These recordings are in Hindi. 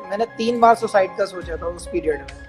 मैंने 3 बार सुसाइड का सोचा था उस पीरियड में।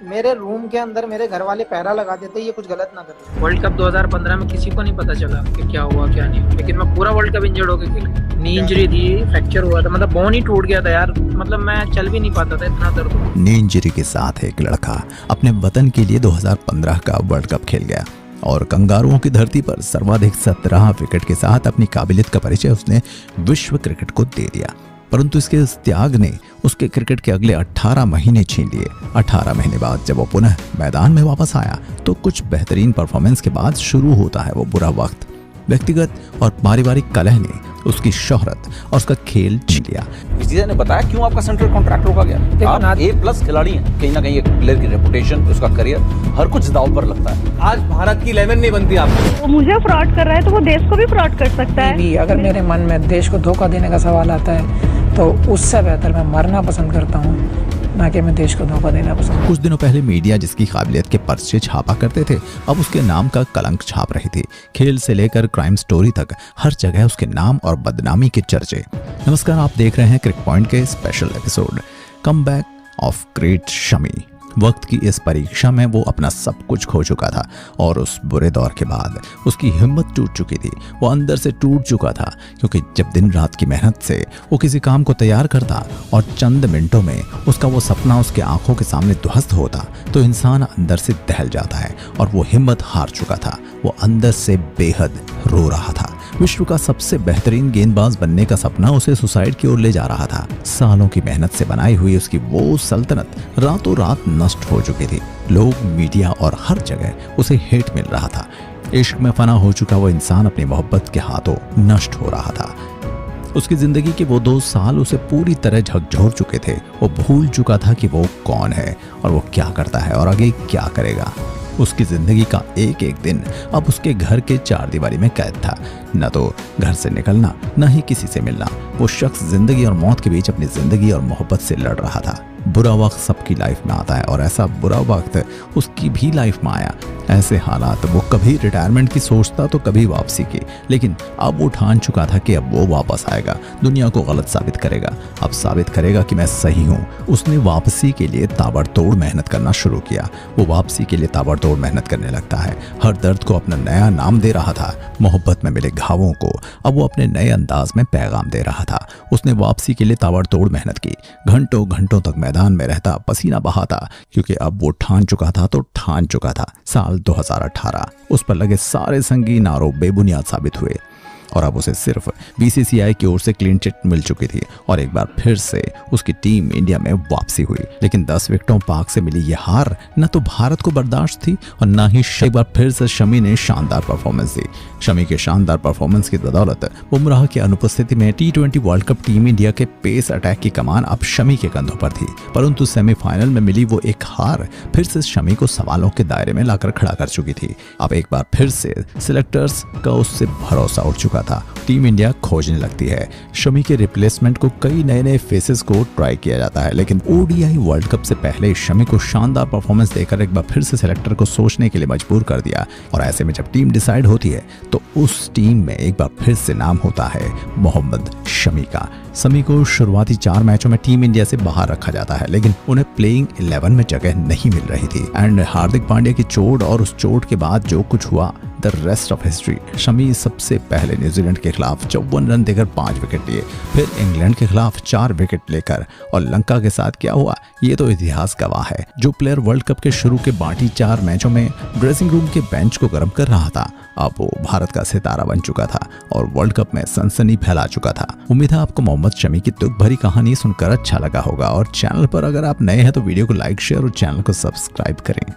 मेरे रूम के अंदर मेरे घर वाले पहरा लगा देते ये कुछ गलत ना कर। वर्ल्ड कप 2015 में किसी को नहीं पता चला कि क्या हुआ क्या नहीं, लेकिन मैं पूरा वर्ल्ड कप इंजर्ड होकर खेला। नी इंजरी थी, फ्रैक्चर हुआ था, मतलब बोन ही टूट गया था यार, मतलब मैं चल भी नहीं पाता था, इतना दर्द हुआ। नी इंजरी के साथ एक लड़का अपने वतन के लिए 2015 का वर्ल्ड कप खेल गया और कंगारुओं की धरती पर सर्वाधिक 17 विकेट के साथ अपनी काबिलियत का परिचय उसने विश्व क्रिकेट को दे दिया। परंतु इसके इस त्याग ने उसके क्रिकेट के अगले 18 महीने छीन लिए। 18 महीने बाद जब वो पुनः मैदान में वापस आया तो कुछ बेहतरीन परफॉर्मेंस के बाद शुरू होता है वो बुरा वक्त। व्यक्तिगत और पारिवारिक कलह ने उसकी शोहरत और उसका खेल छीन लिया। ने बताया क्यों आपका सेंट्रल कॉन्ट्रैक्ट रोका गया? आप A+ खिलाड़ी हैं, कहीं ना कहीं एक प्लेयर की रेपुटेशन, उसका करियर, हर कुछ दांव पर लगता है। आज भारत की 11 नहीं बनती आपको। वो मुझे फ्रॉड कर रहा है तो वो देश को भी फ्रॉड कर सकता है। अगर मेरे मन में देश को धोखा देने का सवाल आता है तो उससे बेहतर मैं मरना पसंद करता हूँ, ना कि मैं देश को धोखा देना पसंद। कुछ दिनों पहले मीडिया जिसकी काबिलियत के पर्चे छापा करते थे अब उसके नाम का कलंक छाप रही थी। खेल से लेकर क्राइम स्टोरी तक हर जगह उसके नाम और बदनामी के चर्चे। नमस्कार, आप देख रहे हैं क्रिक पॉइंट के special episode come back of great Shami. वक्त की इस परीक्षा में वो अपना सब कुछ खो चुका था और उस बुरे दौर के बाद उसकी हिम्मत टूट चुकी थी। वो अंदर से टूट चुका था क्योंकि जब दिन रात की मेहनत से वो किसी काम को तैयार करता और चंद मिनटों में उसका वो सपना उसके आंखों के सामने ध्वस्त होता तो इंसान अंदर से दहल जाता है और वो हिम्मत हार चुका था। वो अंदर से बेहद रो रहा था। विश्व का सबसे बेहतरीन गेंदबाज बनने का सपना उसे सुसाइड की ओर ले जा रहा था। सालों की मेहनत से बनाई हुई उसकी वो सल्तनत रातों रात नष्ट हो चुकी थी। लोग, मीडिया और हर जगह उसे हेट मिल रहा था। इश्क में फना हो चुका वो इंसान अपनी मोहब्बत के हाथों नष्ट हो रहा था। उसकी जिंदगी के वो 2 साल उसे पूरी तरह झकझोर चुके थे। वो भूल चुका था कि वो कौन है और वो क्या करता है और आगे क्या करेगा। उसकी जिंदगी का एक एक दिन अब उसके घर के 4 दीवारी में कैद था। न तो घर से निकलना, न ही किसी से मिलना। वो शख्स जिंदगी और मौत के बीच अपनी जिंदगी और मोहब्बत से लड़ रहा था। बुरा वक्त सबकी लाइफ में आता है और ऐसा बुरा वक्त उसकी भी लाइफ में आया। ऐसे हालात वो कभी रिटायरमेंट की सोचता तो कभी वापसी की, लेकिन अब वो ठान चुका था कि अब वो वापस आएगा, दुनिया को गलत साबित करेगा, अब साबित करेगा कि मैं सही हूँ। उसने वापसी के लिए ताबड़तोड़ मेहनत करना शुरू किया। वो वापसी के लिए ताबड़तोड़ मेहनत करने लगता है। हर दर्द को अपना नया नाम दे रहा था। मोहब्बत में मिले घावों को अब वो अपने नए अंदाज में पैगाम दे रहा था। उसने वापसी के लिए ताबड़तोड़ मेहनत की। घंटों घंटों तक मैदान में रहता, पसीना बहाता, क्योंकि अब वो ठान चुका था तो ठान चुका था। साल 2018 उस पर लगे सारे संगीन आरोप बेबुनियाद साबित हुए और अब उसे सिर्फ BCCI की ओर से क्लीन चिट मिल चुकी थी और एक बार फिर से उसकी टीम इंडिया में वापसी हुई। लेकिन 10 विकेटों पाक से मिली ये हार न तो भारत को बर्दाश्त थी और न ही एक बार फिर से शमी ने शानदार परफॉर्मेंस दी। शमी के शानदार परफॉर्मेंस की बदौलत बुमराह की अनुपस्थिति में T20 world cup team India के पेस अटैक की कमान अब शमी के कंधों पर थी। परंतु सेमीफाइनल में मिली वो एक हार फिर से शमी को सवालों के दायरे में लाकर खड़ा कर चुकी थी। अब एक बार फिर से सिलेक्टर्स का उससे भरोसा उठ चुका था। टीम इंडिया खोजने लगती है। शमी के रिप्लेसमेंट को कई नए फेसेस को ट्राई किया जाता है, लेकिन ODI वर्ल्ड कप से पहले शमी को शानदार परफॉर्मेंस देकर एक बार फिर से सिलेक्टर को सोचने के लिए मजबूर कर दिया। और ऐसे में जब टीम डिसाइड होती है तो उस टीम में एक बार फिर से नाम होता है मोहम्मद शमी का। शमी को शुरुआती 4 मैचों में टीम इंडिया से बाहर रखा जाता है, लेकिन उन्हें प्लेइंग 11 में जगह नहीं मिल रही थी। एंड हार्दिक पांड्या की चोट और उस चोट के बाद जो कुछ हुआ, the rest of history. Shami सबसे पहले न्यूजीलैंड के खिलाफ 54 रन देकर 5 विकेट लिए, फिर इंग्लैंड के खिलाफ 4 विकेट लेकर, और लंका के साथ क्या हुआ ये तो इतिहास गवाह है। जो प्लेयर वर्ल्ड कप के शुरू के बाकी 4 मैचों में ड्रेसिंग रूम के बेंच को गर्म कर रहा था, अब वो भारत का सितारा बन चुका था और वर्ल्ड कप में सनसनी फैला चुका था। उम्मीद है आपको मोहम्मद शमी की दुख भरी कहानी सुनकर अच्छा लगा होगा और चैनल पर अगर आप नए हैं तो वीडियो को लाइक, शेयर और चैनल को सब्सक्राइब करें।